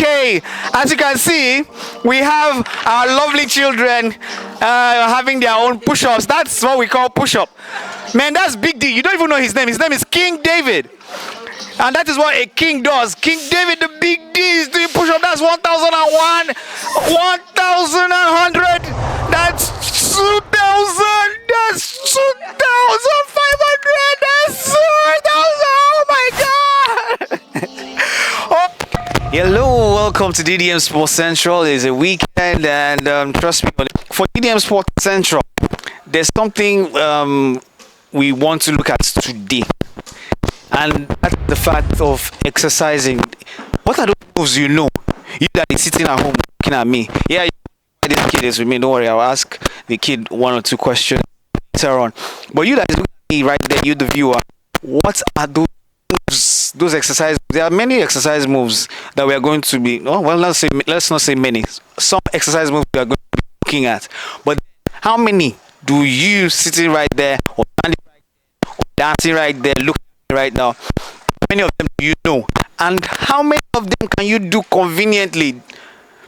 Okay, as you can see, we have our lovely children having their own push-ups. That's what we call push-up. Man, that's big D. You don't even know his name. His name is King David. And that is what a king does. King David, the big D, is doing push-up. That's 1,001, 1,100. That's 2,000. That's 2,500. That's 4,000. Oh my God. Oh. Hello, welcome to DDM Sport Central. It's a weekend, and trust me, for DDM Sport Central, there's something we want to look at today, and that's the fact of exercising. What are those moves you know? You that is sitting at home looking at me. Yeah, this kid is with me. Don't worry, I'll ask the kid one or two questions later on. But you that is looking at me right there, you the viewer, what are those moves, those exercise? There are many exercise moves that we are going to be. Oh, well, let's not say many. Some exercise moves we are going to be looking at. But how many do you sitting right there or standing right there or dancing right there, looking right now? How many of them do you know? And how many of them can you do conveniently?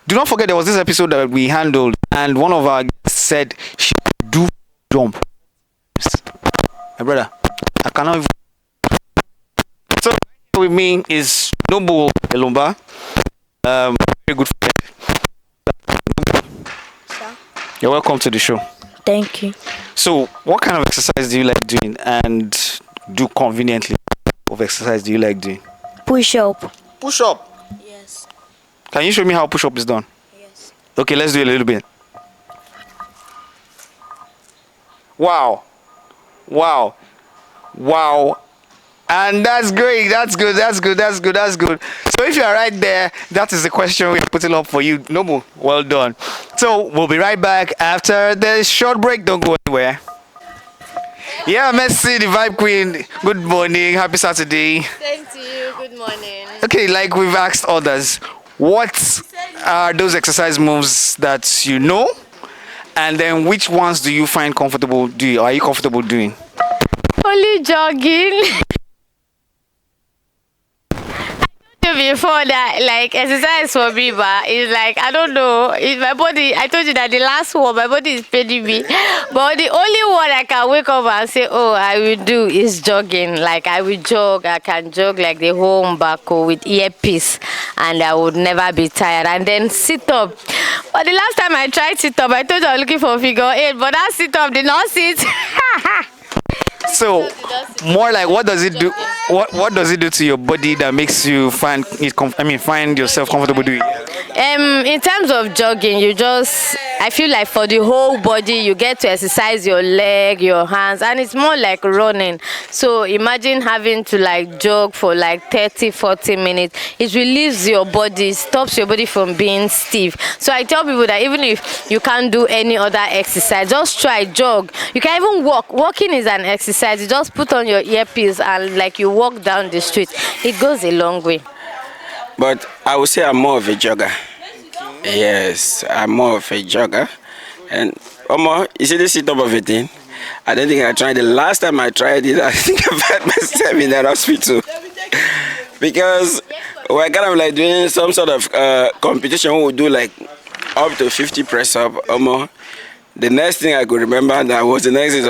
Do not forget there was this episode that we handled, and one of our guests said she could do jump. My brother, I cannot even. So here with me is David Elombah, very good friend. Sir? You're welcome to the show. Thank you. So, what kind of exercise do you like doing, and do conveniently? What exercise do you like doing? Push up. Push up. Yes. Can you show me how push up is done? Yes. Okay, let's do a little bit. Wow. Wow. Wow. And that's great. That's good. That's good. That's good. That's good. So if you are right there, that is the question we're putting up for you. Noble, well done. So we'll be right back after the short break. Don't go anywhere. Yeah, Messi, the Vibe Queen. Good morning. Happy Saturday. Same to you. Good morning. Okay, like we've asked others, what are those exercise moves that you know? And then which ones do you find comfortable doing? Are you comfortable doing? Only jogging. Before that, like exercise for me, but it's like I don't know. It's my body. I told you that the last one, my body is paining me. But the only one I can wake up and say, "Oh, I will do," is jogging. Like I will jog. I can jog like the whole back with earpiece, and I would never be tired. And then sit up. But the last time I tried sit up, I told you I was looking for figure 8, but that sit up did not sit. So, more like what does it do? What does it do to your body that makes you find yourself comfortable doing it? In terms of jogging, I feel like for the whole body, you get to exercise your leg, your hands, and it's more like running. So imagine having to like jog for like 30, 40 minutes. It relieves your body, stops your body from being stiff. So I tell people that even if you can't do any other exercise, just try jog. You can even walk. Walking is an exercise. You just put on your earpiece and like you walk down the street. It goes a long way. But I would say I'm more of a jogger. Yes, I'm more of a jogger. And Omo, you see the sit-up of a thing? I don't think I tried. The last time I tried it, I think I found myself in that hospital. Because we're kind of like doing some sort of competition. We would do like up to 50 press-up. Omo, the next thing I could remember that was the next is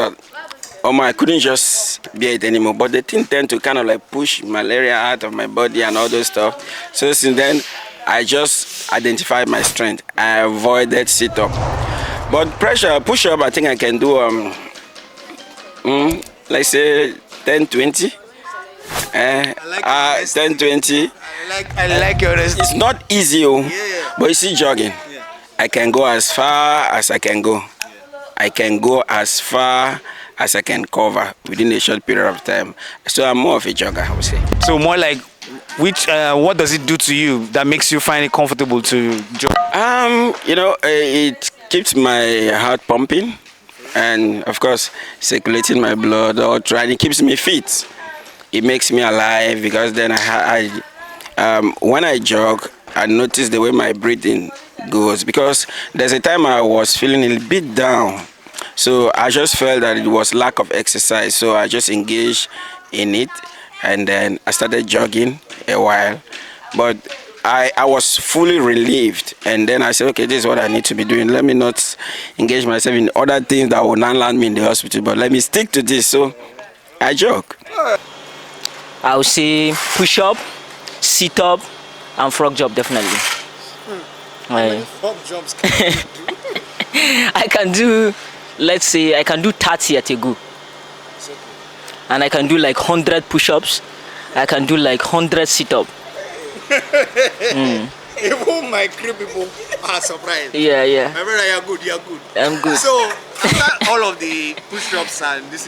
I couldn't just bear it anymore. But the thing tend to kind of like push malaria out of my body and all those stuff. So since then, I just identified my strength. I avoided sit-up. But push-up, I think I can do, let's say 10, 20. 10, 20. I like your rest. It's not easy, but you see jogging. Yeah. I can go as far as I can go. Yeah. I can go as far as I can cover within a short period of time. So I'm more of a jogger, I would say. So more like, what does it do to you that makes you find it comfortable to jog? It keeps my heart pumping, and of course, circulating my blood. It keeps me fit. It makes me alive because then when I jog, I notice the way my breathing goes. Because there's a time I was feeling a bit down. So I just felt that it was lack of exercise. So I just engaged in it, and then I started jogging a while. But I was fully relieved, and then I said, okay, this is what I need to be doing. Let me not engage myself in other things that will not land me in the hospital, but let me stick to this. So I jog. I would say push up, sit up, and frog jump definitely. Frog jumps can you do? I can do, let's say, I can do 30 at a go. And I can do like 100 push-ups. I can do like 100 sit-up. Even my crew people are surprised. Yeah, yeah. My brother, you're good, you're good. I'm good. So, after all of the push-ups and this,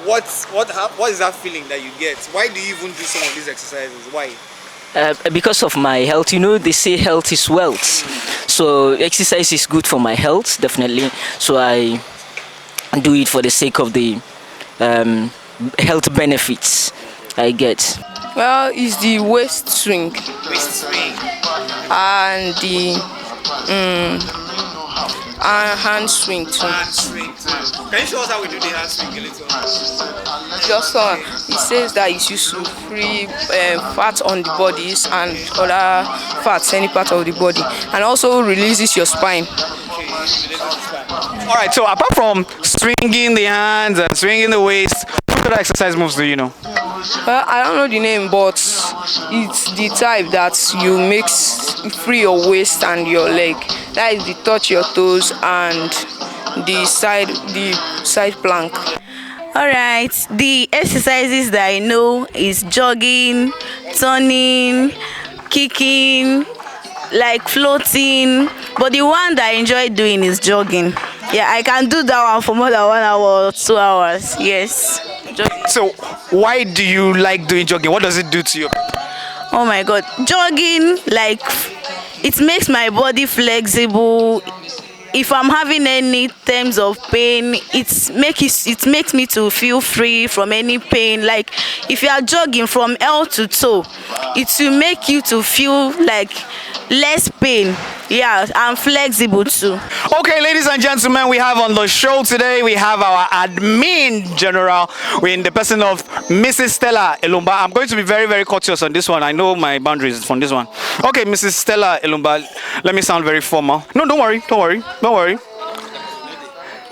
what is that feeling that you get? Why do you even do some of these exercises? Why? Because of my health, you know, they say health is wealth. So exercise is good for my health, definitely. So I do it for the sake of the health benefits I get. Well, it's the waist swing Waist swing. and the hand swing too. Hand swing too. Can you show us how we do the hand swing a little? Just it says that it's used to free fat on the bodies and other fats, any part of the body, and also releases your spine. All right, so apart from swinging the hands and swinging the waist, what other exercise moves do you know? Well, I don't know the name, but it's the type that you mix free your waist and your leg. That is the touch your toes and the side plank. All right, the exercises that I know is jogging, turning, kicking, like floating, but the one that I enjoy doing is jogging. Yeah, I can do that one for more than 1 hour or 2 hours. Yes. So, why do you like doing jogging? What does it do to you? Oh my God, jogging, like, it makes my body flexible. If I'm having any terms of pain, it makes me to feel free from any pain. Like if you are jogging from head to toe, it will make you to feel like less pain. Yeah, and flexible too. Okay, ladies and gentlemen, we have on the show today, we have our admin general. We're in the person of Mrs. Stella Elombah. I'm going to be very, very courteous on this one. I know my boundaries from this one. Okay, Mrs. Stella Elombah, let me sound very formal. No, don't worry.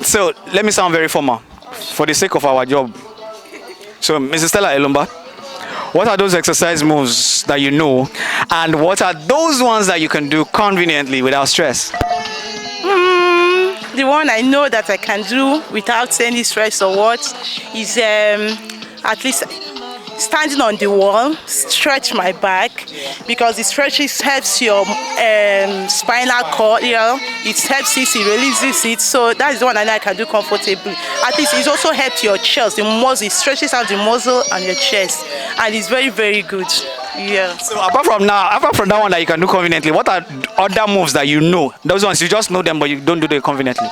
So, let me sound very formal for the sake of our job. So, Mrs. Stella Elombah, what are those exercise moves that you know, and what are those ones that you can do conveniently without stress? The one I know that I can do without any stress or what is at least standing on the wall, stretch my back, because the stretches helps your spinal cord, you know, it helps it releases it, so that's the one I know I can do comfortably. At least it also helps your chest, the muscle, it stretches out the muscle and your chest, and it's very, very good. Yeah. So apart from that one that you can do conveniently, what are other moves that you know? Those ones you just know them but you don't do them conveniently.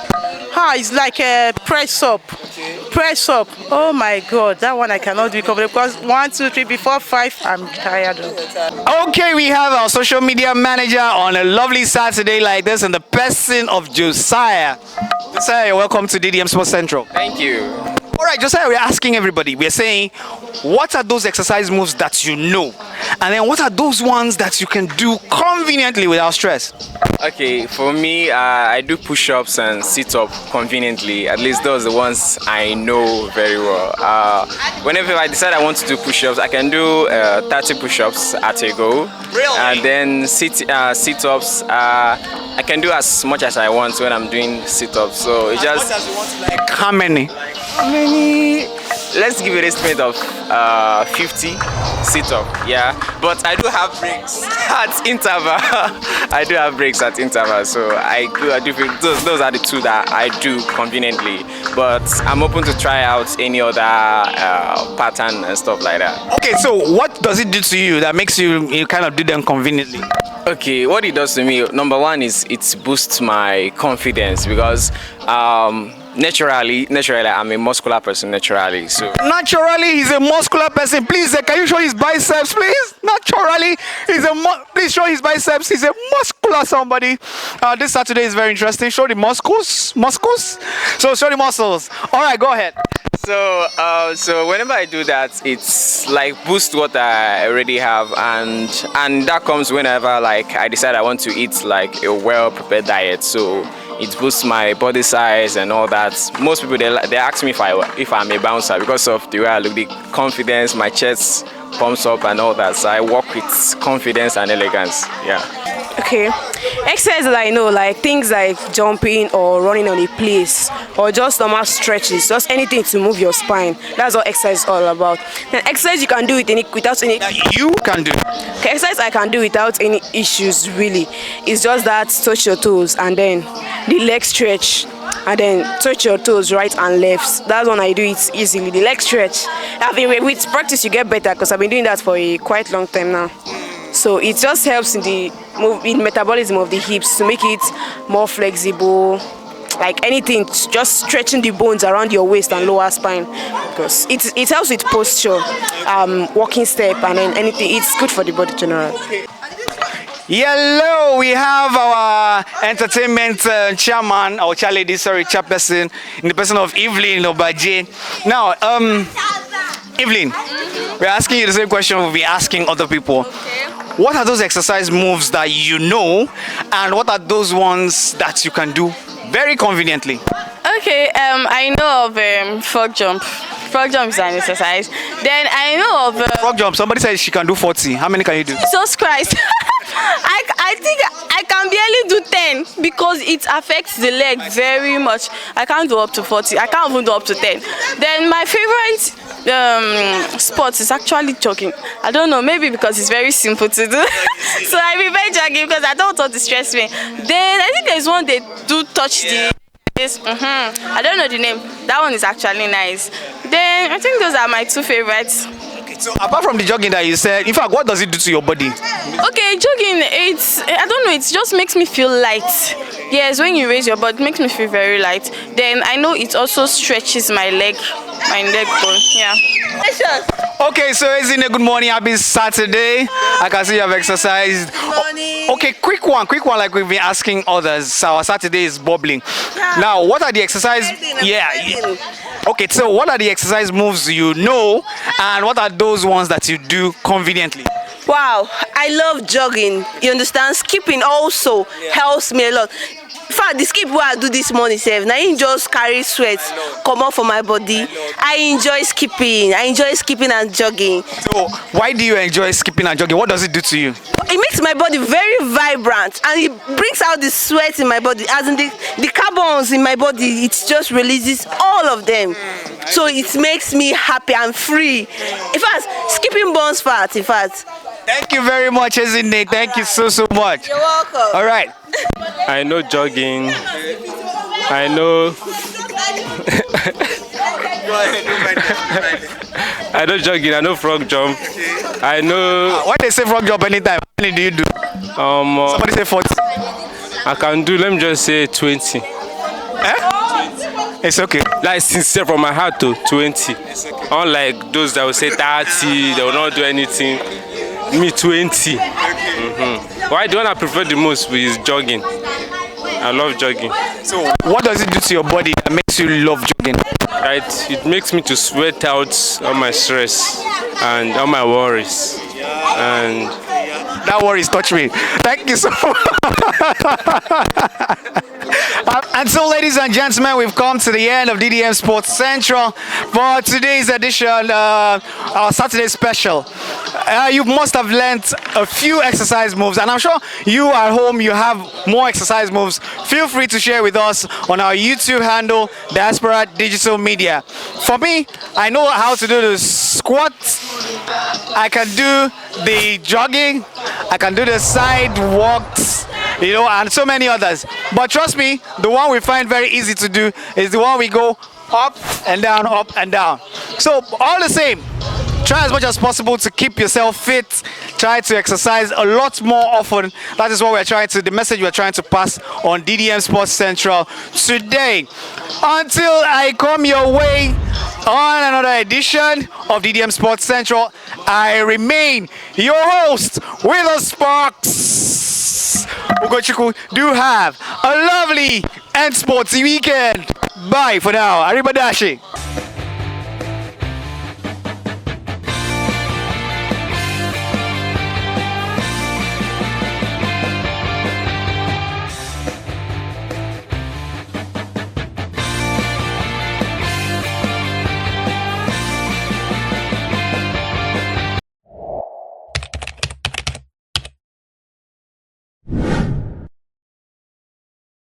It's like a press up. Press up. Oh my God, that one I cannot do conveniently because 1, 2, 3, before 5, I'm tired of. Okay, we have our social media manager on a lovely Saturday like this in the person of Josiah. Josiah, welcome to DDM Sport Central. Thank you. All right, Josiah, we're asking everybody, we're saying, what are those exercise moves that you know? And then what are those ones that you can do conveniently without stress? Okay, for me, I do push-ups and sit-up conveniently. At least those are the ones I know very well. Whenever I decide I want to do push-ups, I can do 30 push-ups at a go. Really? And then sit-ups, I can do as much as I want when I'm doing sit-ups. So it just... As much as you want to, like, how many? Let's give it a estimate of 50 sit-up, yeah. But I do have breaks at interval. I do have breaks at interval, so I do those are the two that I do conveniently. But I'm open to try out any other pattern and stuff like that. Okay, so what does it do to you that makes you kind of do them conveniently? Okay, what it does to me, number one is it boosts my confidence because naturally, I'm a muscular person naturally. So naturally, he's a muscular person. Please, can you show his biceps, please? Naturally, please show his biceps. He's a muscular somebody. This Saturday is very interesting. Show the muscles. So show the muscles. All right, go ahead. So whenever I do that, it's like boost what I already have, and that comes whenever like I decide I want to eat like a well prepared diet. So it boosts my body size and all that. Most people they ask me if I'm a bouncer because of the way I look, the confidence, my chest pumps up and all that. So I walk with confidence and elegance. Yeah. Okay, exercises I know, like things like jumping or running on a place, or just normal stretches, just anything to move your spine. That's what exercise is all about. Then exercise you can do without any. You can do. Okay, exercise I can do without any issues really. It's just that touch your toes and then the leg stretch. And then touch your toes right and left. That's when I do it easily. The leg stretch. With practice you get better because I've been doing that for a quite long time now. So it just helps in the metabolism of the hips to make it more flexible. Like anything, just stretching the bones around your waist and lower spine, because it helps with posture, walking step, and then anything. It's good for the body generally. Hello, we have our entertainment chairman, or chairperson, in the person of Evelyn Obaje. Now, Evelyn, we're asking you the same question we'll be asking other people. Okay. What are those exercise moves that you know, and what are those ones that you can do very conveniently? Okay, I know of frog jump. Frog jump is an exercise. Then I know of Frog jump. Somebody says she can do 40. How many can you do? Jesus Christ. I think I can barely do 10 because it affects the leg very much. I can't do up to 40. I can't even do up to 10. Then my favorite sport is actually jogging. I don't know, maybe because it's very simple to do. So I prefer jogging because I don't want to stress me. Then I think there's one they do touch the I don't know the name. That one is actually nice. Then I think those are my two favorites. So apart from the jogging that you said, in fact, what does it do to your body? Okay, jogging, I don't know, it just makes me feel light. Yes, when you raise your body, it makes me feel very light. Then I know it also stretches my leg bone. Yeah. Okay, so it's in a good morning. Happy Saturday. I can see you have exercised. Morning. Okay, quick one like we've been asking others. So our Saturday is bubbling. Now, what are the exercise? Okay, so what are the exercise moves you know, and what are those ones that you do conveniently? Wow, I love jogging. You understand? Skipping also helps me a lot. In fact, the skip what I do this morning, now I just carry sweat come out from my body. I enjoy skipping. I enjoy skipping and jogging. So why do you enjoy skipping and jogging? What does it do to you? It makes my body very vibrant and it brings out the sweat in my body. As in the carbons in my body, it just releases all of them. So it makes me happy and free. In fact, skipping burns fat, in fact. Thank you very much, Ezine. Thank you so much. You're welcome. All right. I know jogging. I know. I know jogging. I know frog jump. I know. Why they say frog jump anytime? How many do you do? Somebody say 40. I can do. Let me just say 20. It's okay. Like sincere from my heart to 20. Unlike those that will say 30, they will not do anything. Me 20. Why do I prefer the most is jogging. I love jogging. So what does it do to your body that makes you love jogging? Right, it makes me to sweat out all my stress and all my worries. And that worries touch me. Thank you so much. And so, ladies and gentlemen, we've come to the end of DDM Sport Central for today's edition, our Saturday special. You must have learned a few exercise moves, and I'm sure you at home, you have more exercise moves. Feel free to share with us on our YouTube handle, Diaspora Digital Media. For me, I know how to do the squats. I can do the jogging. I can do the side walks, and so many others. But trust me, the one we find very easy to do is the one we go up and down, up and down. So all the same, try as much as possible to keep yourself fit. Try to exercise a lot more often. That is what the message we're trying to pass on DDM Sport Central today. Until I come your way on another edition of DDM Sport Central, I remain your host with the Sparks. Ugochukwu, do have a lovely and sporty weekend. Bye for now. Arrivederci.